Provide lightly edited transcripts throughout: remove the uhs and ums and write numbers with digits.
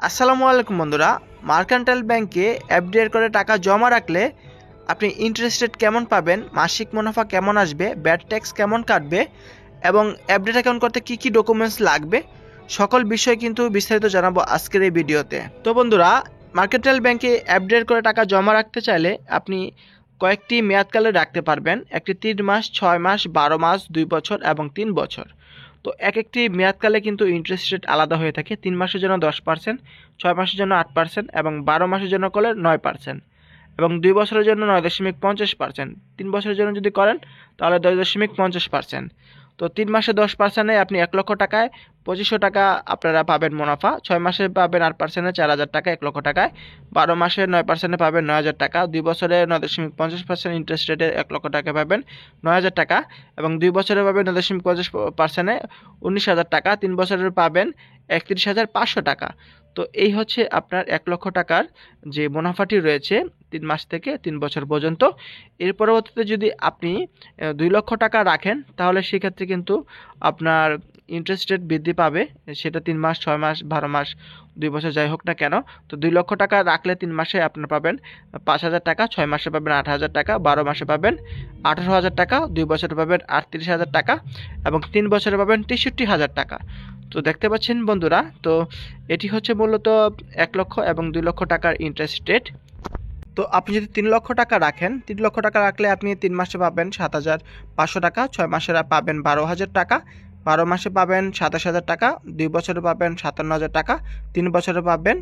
আসসালামু আলাইকুম বন্ধুরা, মার্কেন্টাইল ব্যাংকে এফডিআর করে টাকা জমা রাখলে আপনি ইন্টারেস্ট রেট কেমন পাবেন, মাসিক মুনাফা কেমন আসবে, ব্যাড ট্যাক্স কেমন কাটবে এবং এফডিআর অ্যাকাউন্ট করতে কি কি ডকুমেন্টস লাগবে, সকল বিষয় কিন্তু বিস্তারিত জানাবো আজকের এই ভিডিওতে। তো বন্ধুরা, মার্কেন্টাইল ব্যাংকে এফডিআর করে টাকা জমা রাখতে চাইলে আপনি কয়েকটি মেয়াদকালে রাখতে পারবেন। একটি 3 মাস, 6 মাস, 12 মাস, 2 বছর এবং 3 বছর। তো এক একটি মেয়াদকালে কিন্তু ইন্টারেস্ট রেট আলাদা হয়ে থাকে। 3 মাসের জন্য 10%, 6 মাসের জন্য 8% এবং 12 মাসের জন্য করলে 9% এবং 2 বছরের জন্য 9.50%। 3 বছরের জন্য যদি করেন তাহলে 10.50%। তো 3 মাসে 10%-এ আপনি 1 লক্ষ টাকায় 2500 টাকা আপনারা পাবেন মুনাফা। 6 মাসে পাবেন 8%-এ 4000 টাকা 1 লক্ষ টাকায়। 12 মাসে 9%-এ পাবেন 9000 টাকা। 2 বছরে 9.50% ইন্টারেস্ট রেটে 1 লক্ষ টাকা পাবেন 9000 টাকা এবং 2 বছরে পাবেন 9.50%-এ 19000 টাকা। 3 বছরের পাবেন 31500 টাকা। তো এই হচ্ছে আপনার 1 লক্ষ টাকার যে মুনাফাটি রয়েছে 3 মাস থেকে 3 বছর পর্যন্ত। এর পরবর্তীতে যদি আপনি 2 লক্ষ টাকা রাখেন তাহলে সেক্ষেত্রে কিন্তু আপনার ইন্টারেস্ট রেট বৃদ্ধি পাবে। সেটা 3 মাস, 6 মাস, 12 মাস, 2 বছর যাই হোক না কেন। তো 2 লক্ষ টাকা রাখলে 3 মাসে আপনার পাবেন 5000 টাকা, 6 মাসে পাবেন 8000 টাকা, 12 মাসে পাবেন 18000 টাকা, 2 বছরে পাবেন 38000 টাকা এবং 3 বছরে পাবেন 63000 টাকা। তো দেখতে পাচ্ছেন বন্ধুরা, তো এটি হচ্ছে মূলত 1 লক্ষ এবং 2 লক্ষ টাকার ইন্টারেস্ট রেট। তো আপনি যদি 3 লক্ষ টাকা রাখেন, 3 লক্ষ টাকা রাখলে আপনি 3 মাসে পাবেন 7500 টাকা, 6 মাসে পাবেন 12000 টাকা, 12 মাসে পাবেন 27000 টাকা, 2 বছরে পাবেন 57000 টাকা, 3 বছরে পাবেন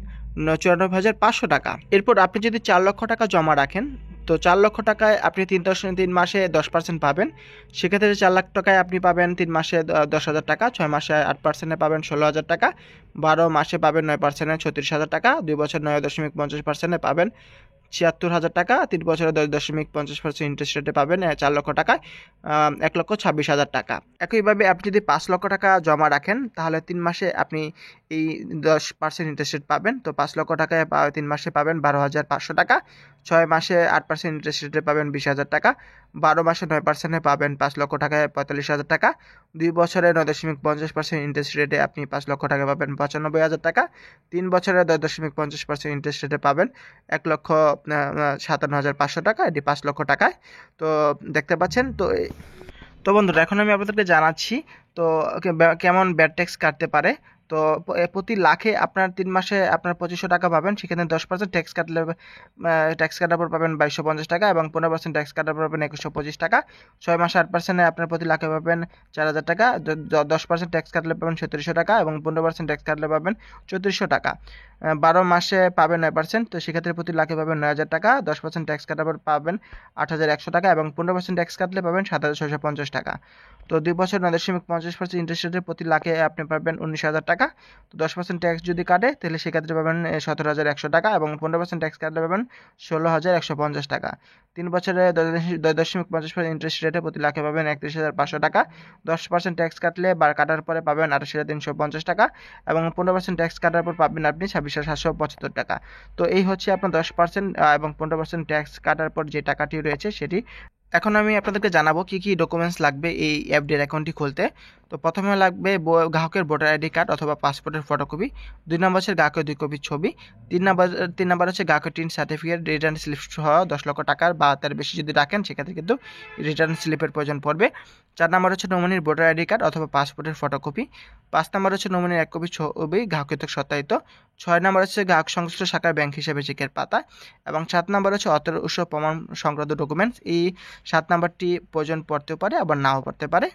94500 টাকা। এরপর আপনি যদি 4 লক্ষ টাকা জমা রাখেন, তো 4 লক্ষ টাকায় আপনি 3 মাসে 10% পাবেন। সেক্ষেত্রে 4 লাখ টাকায় আপনি পাবেন 3 মাসে 10,000 টাকা, 6 মাসে 8%-এ পাবেন 16,000 টাকা, 12 মাসে পাবেন 9%-এ 36,000 টাকা, 2 বছর 9.50%-এ পাবেন 76,000 টাকা, 3 বছরে 10.50% ইন্টারেস্ট রেটে পাবেন 4 লক্ষ টাকায় 1,26,000 টাকা। একইভাবে আপনি যদি 5 লক্ষ টাকা জমা রাখেন তাহলে 3 মাসে আপনি এই 10% ইন্টারেস্ট রেট পাবেন। তো 5 লক্ষ টাকায় 3 মাসে পাবেন 12,500 টাকা, 6 মাসে 8% ইন্টারেস্ট রেটে পাবেন 20,000 টাকা, 12 মাসে 9%-এ পাবেন 5 লক্ষ টাকায় 45,000 টাকা, 2 বছরে 9.50% ইন্টারেস্ট রেটে আপনি 5 লক্ষ টাকা পাবেন 95,000 টাকা, 3 বছরে 10.50% ইন্টারেস্ট রেটে পাবেন 1,57,500 টাকা, এটি 5 লক্ষ টাকায়। তো দেখতে পাচ্ছেন। তো বন্ধুরা, এখন আমি আপনাদেরকে জানাচ্ছি তো কেমন ব্যাড ট্যাক্স কাটতে পারে। তো প্রতি লাখে আপনার 3 মাসে আপনার 2500 টাকা পাবেন, সেখানে 10% ট্যাক্স কাটলে ট্যাক্স কাটার পর পাবেন 2250 টাকা এবং 15% ট্যাক্স কাটার পর পাবেন 2125 টাকা। 6 মাসে 8%-এ আপনার প্রতি লাখে পাবেন 4000 টাকা, 10% ট্যাক্স কাটলে পাবেন 3700 টাকা এবং 15% ট্যাক্স কাটলে পাবেন 3400 টাকা। 12 মাসে পাবেন 9%, তো সেক্ষেত্রে প্রতি লাখে পাবেন 9000 টাকা, 10% ট্যাক্স কাটার পর পাবেন 8100 টাকা এবং 15% ট্যাক্স কাটলে পাবেন 7650 টাকা। তো 2 বছর 9.50% ইন্টারেস্ট রেটে প্রতি লাখে আপনি পাবেন 19,000 টাকা। তো 10% ট্যাক্স যদি কাটে তাহলে সেক্ষেত্রে পাবেন 17,100 টাকা এবং 15% ট্যাক্স কাটলে পাবেন 16,150 টাকা। 3 বছরে 10.50% ইন্টারেস্ট রেটে প্রতি লাখে পাবেন 31,500 টাকা। 10% ট্যাক্স কাটলে বা কাটার পরে পাবেন 28,350 টাকা এবং 15% ট্যাক্স কাটার পর পাবেন আপনি 26,775 টাকা। তো এই হচ্ছে আপনার 10% এবং 15% ট্যাক্স কাটার পর যে টাকাটি রয়েছে সেটি। এখন আমি আপনাদেরকে জানাবো কি কি ডকুমেন্টস লাগবে এই এফডিআর অ্যাকাউন্টটি খুলতে। তো প্রথমে লাগবে গ্রাহকের ভোটার আইডি কার্ড অথবা পাসপোর্টের ফটোকপি। 2 নম্বর হচ্ছে গ্রাহকের 2 কপি ছবি। 3 নম্বর হচ্ছে গ্রাহকের টিন সার্টিফিকেট, রিটার্ন স্লিপ সহ 10 লক্ষ টাকার বা তার বেশি যদি রাখেন সেক্ষেত্রে কিন্তু রিটার্ন স্লিপের প্রয়োজন পড়বে। 4 নম্বর হচ্ছে নমিনির ভোটার আইডি কার্ড অথবা পাসপোর্টের ফটোকপি। 5 নম্বর হচ্ছে নমিনির 1 কপি ছবি গ্রাহকের সত্যায়িত। 6 নম্বর হচ্ছে গ্রাহক সংশ্লিষ্ট শাখার ব্যাংক হিসেবে চেকের পাতা এবং 7 নম্বর হচ্ছে অর্থের উৎস প্রমাণ সংক্রান্ত ডকুমেন্টস। এই 7 নাম্বারটি প্রয়োজন পড়তেও পারে আবার নাও পড়তে পারে।